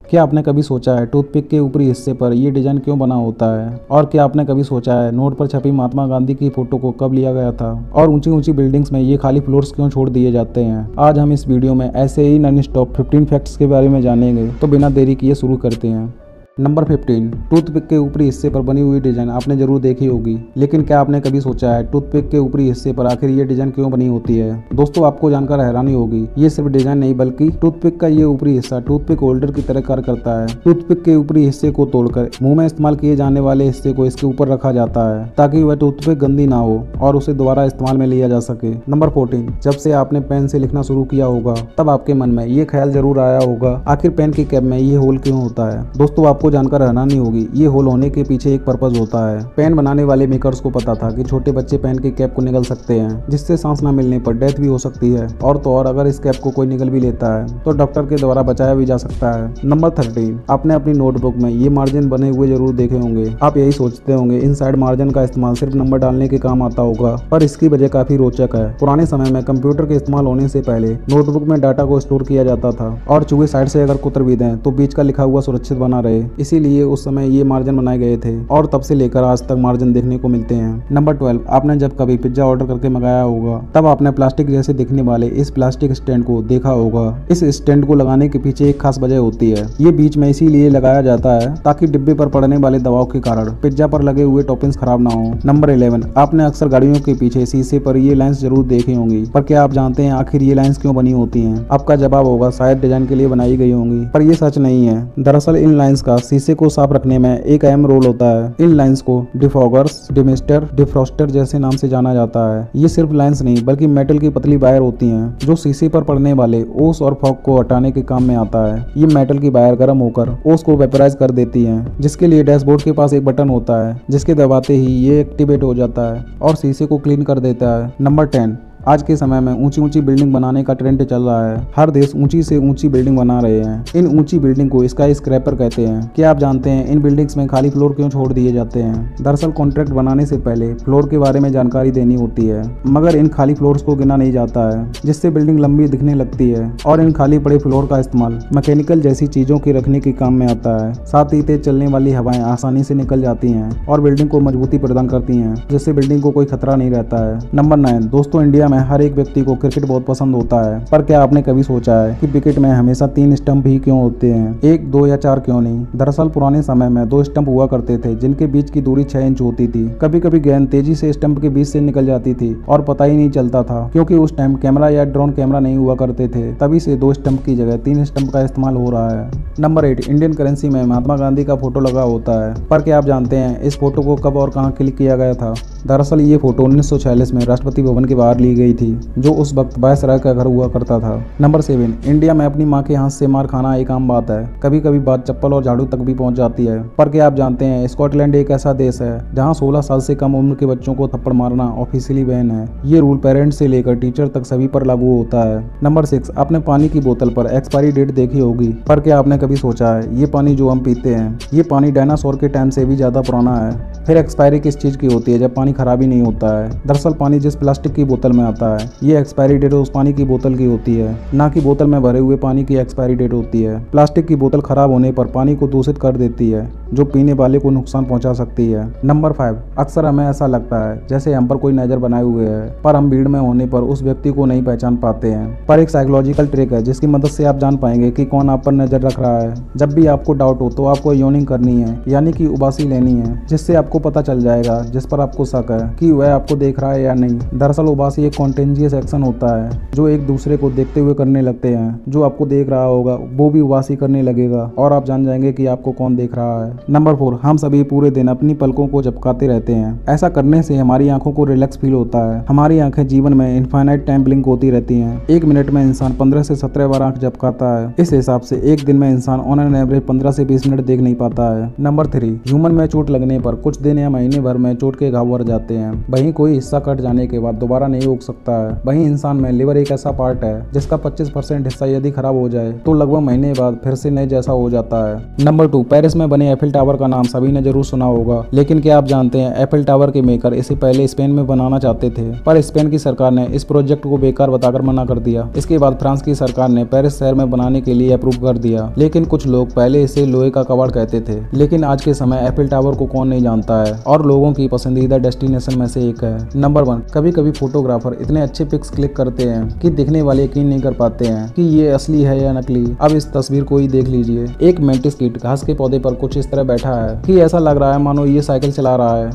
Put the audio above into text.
क्या आपने कभी सोचा है टूथपिक के ऊपरी हिस्से पर ये डिजाइन क्यों बना होता है? और क्या आपने कभी सोचा है नोट पर छपी महात्मा गांधी की फोटो को कब लिया गया था? और ऊंची ऊंची बिल्डिंग्स में ये खाली फ्लोर्स क्यों छोड़ दिए जाते हैं? आज हम इस वीडियो में ऐसे ही नॉन स्टॉप 15 फैक्ट्स के बारे में जानेंगे, तो बिना देरी किए शुरू करते हैं। नंबर 15, टूथपिक के ऊपरी हिस्से पर बनी हुई डिजाइन आपने जरूर देखी होगी, लेकिन क्या आपने कभी सोचा है टूथपिक के ऊपरी हिस्से पर आखिर ये डिजाइन क्यों बनी होती है? दोस्तों, आपको जानकर हैरानी होगी, ये सिर्फ डिजाइन नहीं बल्कि टूथपिक का ये ऊपरी हिस्सा टूथपिक होल्डर की तरह कार्य करता है। टूथपिक के ऊपरी हिस्से को तोड़कर मुंह में इस्तेमाल किए जाने वाले हिस्से को इसके ऊपर रखा जाता है ताकि वह टूथपिक गंदी ना हो और उसे दोबारा इस्तेमाल में लिया जा सके। नंबर 14, जब से आपने पेन से लिखना शुरू किया होगा तब आपके मन में ये ख्याल जरूर आया होगा, आखिर पेन की कैप में ये होल क्यों होता है? दोस्तों, आपको जानकर हैरानी होगी, ये होल होने के पीछे एक पर्पज होता है। पेन बनाने वाले मेकर्स को पता था कि छोटे बच्चे पेन की कैप को निगल सकते हैं, जिससे सांस न मिलने पर डेथ भी हो सकती है, और तो और अगर इस कैप को कोई निगल भी लेता है तो डॉक्टर के द्वारा बचाया भी जा सकता है। नंबर 13, आपने अपनी नोटबुक में ये मार्जिन बने हुए जरूर देखे होंगे। आप यही सोचते होंगे इन साइड मार्जिन का इस्तेमाल सिर्फ नंबर डालने के काम आता होगा, पर इसकी वजह काफी रोचक है। पुराने समय में कंप्यूटर के इस्तेमाल होने से पहले नोटबुक में डाटा को स्टोर किया जाता था, और चूहे साइड से अगर कुतर भी दें तो बीच का लिखा हुआ सुरक्षित बना रहे, इसीलिए उस समय ये मार्जिन बनाए गए थे, और तब से लेकर आज तक मार्जिन देखने को मिलते हैं। नंबर 12, आपने जब कभी पिज्जा ऑर्डर करके मंगाया होगा तब आपने प्लास्टिक जैसे दिखने वाले इस प्लास्टिक स्टैंड को देखा होगा। इस स्टैंड को लगाने के पीछे एक खास वजह होती है। ये बीच में इसीलिए लगाया जाता है ताकि डिब्बे पर पड़ने वाले दबाव के कारण पिज्जा पर लगे हुए टॉपिंग्स खराब ना हो। नंबर 11, आपने अक्सर गाड़ियों के पीछे शीशे पर ये लाइंस जरूर देखी होंगी, पर क्या आप जानते हैं आखिर ये लाइंस क्यों बनी होती हैं? आपका जवाब होगा शायद डिजाइन के लिए बनाई गई होंगी, पर ये सच नहीं है। दरअसल इन लाइंस का शीशे को साफ रखने में एक अहम रोल होता है। इन लाइंस को डिफॉगर्स, डिमिस्टर, डिफ्रॉस्टर जैसे नाम से जाना जाता है। ये सिर्फ लाइंस नहीं बल्कि मेटल की पतली वायर होती हैं जो शीशे पर पड़ने वाले ओस और फॉग को हटाने के काम में आता है। ये मेटल की वायर गर्म होकर ओस को वेपराइज कर देती हैं, जिसके लिए डैशबोर्ड के पास एक बटन होता है जिसके दबाते ही ये एक्टिवेट हो जाता है और शीशे को क्लीन कर देता है। नंबर 10, आज के समय में ऊंची ऊंची बिल्डिंग बनाने का ट्रेंड चल रहा है। हर देश ऊंची से ऊंची बिल्डिंग बना रहे हैं। इन ऊंची बिल्डिंग को स्काई स्क्रैपर कहते हैं। क्या आप जानते हैं इन बिल्डिंग्स में खाली फ्लोर क्यों छोड़ दिए जाते हैं? दरअसल कॉन्ट्रैक्ट बनाने से पहले फ्लोर के बारे में जानकारी देनी होती है, मगर इन खाली फ्लोर्स को गिना नहीं जाता है, जिससे बिल्डिंग लंबी दिखने लगती है। और इन खाली पड़े फ्लोर का इस्तेमाल मैकेनिकल जैसी चीजों के रखने के काम में आता है। साथ ही तेज चलने वाली हवाएं आसानी से निकल जाती हैं और बिल्डिंग को मजबूती प्रदान करती हैं, जिससे बिल्डिंग को कोई खतरा नहीं रहता है। नंबर 9, दोस्तों, इंडिया में हर एक व्यक्ति क्रिकेट बहुत पसंद होता है, पर क्या आपने कभी सोचा है कि विकेट में हमेशा 3 स्टंप ही क्यों होते हैं? 1, 2 या 4 क्यों नहीं? दरअसल पुराने समय में 2 स्टंप हुआ करते थे जिनके बीच की दूरी 6 इंच होती थी। कभी कभी गेंद तेजी से स्टंप के बीच से निकल जाती थी और पता ही नहीं चलता था, क्योंकि उस टाइम कैमरा या ड्रोन कैमरा नहीं हुआ करते थे। तभी से 2 स्टंप की जगह 3 स्टंप का इस्तेमाल हो रहा है। नंबर 8, इंडियन करेंसी में महात्मा गांधी का फोटो लगा होता है, पर क्या आप जानते हैं इस फोटो को कब और कहां क्लिक किया गया था? दरअसल ये फोटो 1946 में राष्ट्रपति भवन के बाहर ली गई थी, जो उस वक्त वायसराय का घर हुआ करता था। नंबर 7, इंडिया में अपनी माँ के हाथ से मार खाना एक आम बात है। कभी कभी बात चप्पल और झाड़ू तक भी पहुंच जाती है। पर क्या आप जानते हैं स्कॉटलैंड एक ऐसा देश है जहां 16 साल से कम उम्र के बच्चों को थप्पड़ मारना ऑफिशियली बैन है। ये रूल पेरेंट्स से लेकर टीचर तक सभी पर लागू होता है। नंबर 6, आपने पानी की बोतल पर एक्सपायरी डेट देखी होगी, पर क्या आपने कभी सोचा है ये पानी जो हम पीते हैं ये पानी डायनासोर के टाइम से भी ज्यादा पुराना है? फिर एक्सपायरी किस चीज की होती है जब पानी खराब ही नहीं होता है? दरअसल पानी जिस प्लास्टिक की बोतल में आता है ये एक्सपायरी डेट उस पानी की बोतल की होती है, ना कि बोतल में भरे हुए पानी की एक्सपायरी डेट होती है। प्लास्टिक की बोतल खराब होने पर पानी को दूषित कर देती है, जो पीने वाले को नुकसान पहुंचा सकती है। नंबर 5, अक्सर हमें ऐसा लगता है जैसे हम पर कोई नजर बनाए हुए है, पर हम भीड़ में होने पर उस व्यक्ति को नहीं पहचान पाते हैं। पर एक साइकोलॉजिकल ट्रिक है जिसकी मदद से आप जान पाएंगे कि कौन आप पर नजर रख रहा है। जब भी आपको डाउट हो तो आपको योनिंग करनी है, यानी कि उबासी लेनी है, जिससे आपको पता चल जाएगा जिस पर आपको शक है कि वह आपको देख रहा है या नहीं। दरअसल उबासी एक कॉन्टेंजियस एक्शन होता है जो एक दूसरे को देखते हुए करने लगते हैं। जो आपको देख रहा होगा वो भी उबासी करने लगेगा और आप जान जाएंगे कि आपको कौन देख रहा है। नंबर 4, हम सभी पूरे दिन अपनी पलकों को झपकाते रहते हैं। ऐसा करने से हमारी आंखों को रिलैक्स फील होता है। हमारी आंखें जीवन में इनफाइनाइट टाइम ब्लिंक होती रहती हैं। 1 मिनट में इंसान 15 से 17 बार आंख झपकाता है। इस हिसाब से एक दिन में इंसान ऑन एन एवरेज 15 से 20 मिनट देख नहीं पाता है। नंबर 3, ह्यूमन में चोट लगने पर कुछ दिन या महीने भर में चोट के घाव भर जाते हैं। वहीं कोई हिस्सा कट जाने के बाद दोबारा नहीं उग सकता है। वहीं इंसान में लिवर एक ऐसा पार्ट है जिसका 25% हिस्सा यदि खराब हो जाए तो लगभग महीने बाद फिर से नए जैसा हो जाता है। नंबर 2, पेरिस में बने एफिल टावर का नाम सभी ने जरूर सुना होगा, लेकिन क्या आप जानते हैं एफिल टावर के मेकर इसे पहले स्पेन में बनाना चाहते थे, पर स्पेन की सरकार ने इस प्रोजेक्ट को बेकार बताकर मना कर दिया। इसके बाद फ्रांस की सरकार ने पेरिस शहर में बनाने के लिए अप्रूव कर दिया, लेकिन कुछ लोग पहले इसे लोहे का कबाड़ कहते थे। लेकिन आज के समय एफिल टावर को कौन नहीं जानता है और लोगों की पसंदीदा डेस्टिनेशन में से एक है। नंबर 1, कभी कभी फोटोग्राफर इतने अच्छे पिक्स क्लिक करते हैं कि दिखने वाले यकीन नहीं कर पाते हैं कि ये असली है या नकली। अब इस तस्वीर को ही देख लीजिए। एक मेंटिस कीट घास के पौधे पर कुछ इस तरह बैठा है कि ऐसा लग रहा है मानो ये साइकिल चला रहा है।